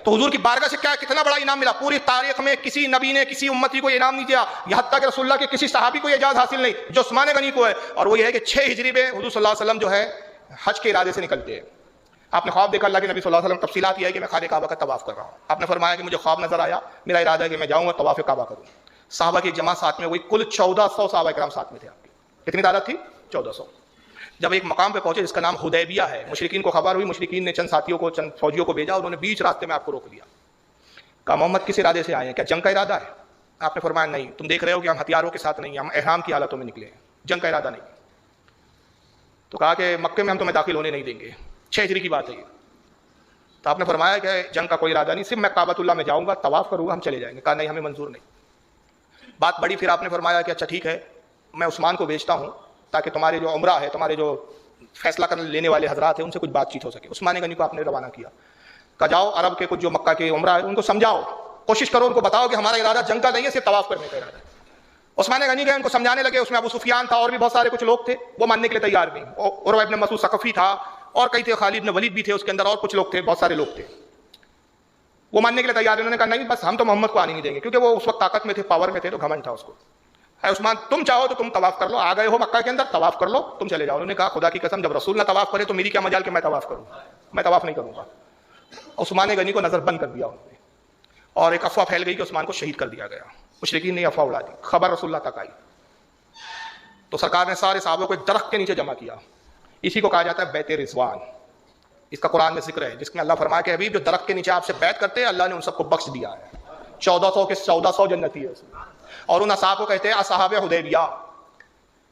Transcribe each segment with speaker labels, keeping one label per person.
Speaker 1: تو حضور کی بارگاہ سے کیا کتنا بڑا انعام ملا. پوری تاریخ میں کسی نبی نے کسی امتی کو انعام نہیں دیا, یہاں تک کہ رسول اللہ کے کسی صحابی کو یہ اعزاز حاصل نہیں جو عثمان غنی کو ہے. اور وہ یہ ہے کہ 6 ہجری میں حضور صلی اللہ علیہ وسلم جو ہے حج کے ارادے سے نکلتے ہیں. آپ نے خواب دیکھا, اللہ کے نبی صلی اللہ علیہ وسلم تفصیلات یہ ہے کہ میں خانہ کعبہ کا طواف کر رہا ہوں. آپ نے فرمایا کہ مجھے خواب نظر آیا, میرا ارادہ ہے کہ میں جاؤں گا طواف کعبہ کروں. صحابہ کی جماعت ساتھ میں ہوئی, کل 1400 صحابہ کرام ساتھ میں تھے. آپ کی کتنی تعداد تھی؟ 1400. جب ایک مقام پہ پہنچے جس کا نام حدیبیہ ہے, مشرکین کو خبر ہوئی, مشرکین نے چند ساتھیوں کو, چند فوجیوں کو بھیجا, انہوں نے بیچ راستے میں آپ کو روک لیا. کہا محمد کس ارادے سے آئے ہیں, کیا جنگ کا ارادہ ہے؟ آپ نے فرمایا نہیں, تم دیکھ رہے ہو کہ ہم ہتھیاروں کے ساتھ نہیں ہیں, ہم احرام کی حالتوں میں نکلے ہیں, جنگ کا ارادہ نہیں. تو کہا کہ مکے میں ہم تمہیں داخل ہونے نہیں دیں گے. 6 ہجری کی بات ہے یہ. تو آپ نے فرمایا کہ جنگ کا کوئی ارادہ نہیں, صرف میں کعبۃ اللہ میں جاؤں گا, طواف کروں گا, ہم چلے جائیں گے. کہا نہیں, ہمیں منظور نہیں. بات بڑی. پھر آپ نے فرمایا کہ اچھا ٹھیک ہے, میں عثمان کو بھیجتا ہوں تاکہ تمہارے جو عمرہ ہے, تمہارے جو فیصلہ کرنے لینے والے حضرات ہیں, ان سے کچھ بات چیت ہو سکے. عثمان غنی کو آپ نے روانہ کیا. کہا جاؤ عرب کے کچھ جو مکہ کے عمرہ ہے ان کو سمجھاؤ, کوشش کرو, ان کو بتاؤ کہ ہمارا ارادہ جنگ کا نہیں ہے, صرف طواف کرنے کا ارادہ ہے. عثمان غنی گئے, ان کو سمجھانے لگے. اس میں ابو سفیان تھا اور بھی بہت سارے کچھ لوگ تھے, وہ ماننے کے لیے تیار نہیں. عروہ ابن مسعود ثقفی تھا اور کئی تھے, خالد بن ولید بھی تھے اس کے اندر, اور کچھ لوگ تھے, بہت سارے لوگ تھے. وہ ماننے کے لیے تیار. انہوں نے کہا نہیں, بس ہم تو محمد کو آنے نہیں دیں گے, کیونکہ وہ اس وقت طاقت میں تھے, پاور میں تھے, تو گھمنڈ تھا اس کو. اے عثمان, تم چاہو تو تم طواف کر لو, آ گئے ہو مکہ کے اندر, طواف کر لو, تم چلے جاؤ. انہوں نے کہا خدا کی قسم, جب رسول نہ طواف کرے تو میری کیا مجال کہ میں طواف کروں, میں طواف نہیں کروں گا. عثمان غنی کو نظر بند کر دیا انہوں نے, اور ایک افواہ پھیل گئی کہ عثمان کو شہید کر دیا گیا. مشرکین نے افواہ اڑا دی, خبر رسول اللہ تک آئی تو سرکار نے سارے صحابوں کو ایک درخت کے نیچے جمع کیا. اسی کو کہا جاتا ہے بیت رضوان. اس کا قرآن میں ذکر ہے, جس میں اللہ فرمایا کہ حبیب جو درخت کے نیچے آپ سے بیعت کرتے ہیں, اللہ نے ان سب کو بخش دیا ہے. 1400 کے 1400 جنتی ہے اس میں. اور ان اصحاب کو کہتے ہیں اصحاب حدیبیہ.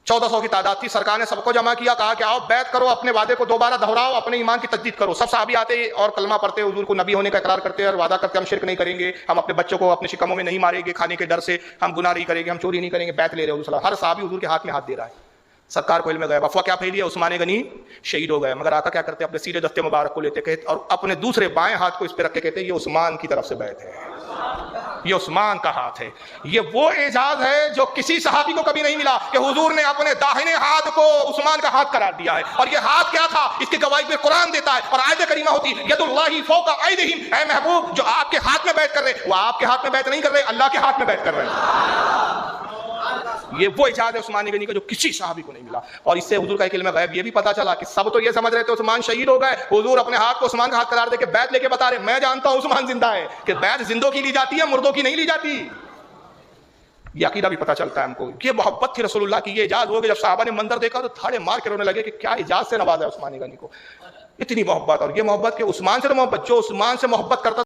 Speaker 1: 1400 کی تعداد تھی. سرکار نے سب کو جمع کیا, کہا کہ آؤ بیعت کرو, اپنے وعدے کو دوبارہ دہراؤ, اپنے ایمان کی تجدید کرو. سب صحابی آتے اور کلمہ پڑھتے, حضور کو نبی ہونے کا اقرار کرتے اور وعدہ کرتے ہم شرک نہیں کریں گے, ہم اپنے بچوں کو اپنے شکموں میں نہیں ماریں گے کھانے کے ڈر سے, ہم گناہ نہیں کریں گے, ہم چوری نہیں کریں گے. بیعت لے رہے حضور. ہر صحابی حضور کے ہاتھ میں ہاتھ دے رہا ہے. سرکار کو علم غیب. افواہ کیا پھیلی ہے, عثمان غنی شہید ہو گئے. مگر آقا کیا کرتے, اپنے سیدھے دستے مبارک کو لیتے کہتے, اور اپنے دوسرے بائیں ہاتھ کو اس پہ رکھ کے کہتے یہ عثمان کی طرف سے بیعت ہے, یہ عثمان کا ہاتھ ہے. یہ وہ اعزاز ہے جو کسی صحابی کو کبھی نہیں ملا کہ حضور نے اپنے داہنے ہاتھ کو عثمان کا ہاتھ قرار دیا ہے. اور یہ ہاتھ کیا تھا, اس کی گواہی پہ قرآن دیتا ہے, اور آیت کریمہ ہوتی ید اللہ فوق ایدیہم. اے محبوب, جو آپ کے ہاتھ میں بیعت کر رہے, وہ آپ کے ہاتھ میں بیعت نہیں کر رہے, اللہ کے ہاتھ میں بیعت کر رہے ہیں. یہ وہ اعزاز ہے عثمان غنی کا جو کسی صحابی کو نہیں ملا. اور اس سے حضور کا ایک علم غیب یہ بھی پتا چلا کہ سب تو یہ سمجھ رہے تھے عثمان شہید ہو گئے, حضور اپنے ہاتھ کو عثمان کا ہاتھ قرار دے کے بیعت لے کے بتا رہے میں جانتا ہوں عثمان زندہ ہے, کہ بیعت زندوں کی لی جاتی ہے, مردوں کی نہیں لی جاتی. یہ عقیدہ بھی پتا چلتا ہے ہم کو. یہ محبت تھی رسول اللہ کی, یہ اعزاز ہو گیا. جب صحابہ نے منظر دیکھا تو تھاڑے مار کے رونے لگے کہ کیا اعزاز سے نوازا ہے عثمان غنی کو. اتنی محبت, اور یہ محبت کہ عثمان سے محبت, جو عثمان سے محبت کرتا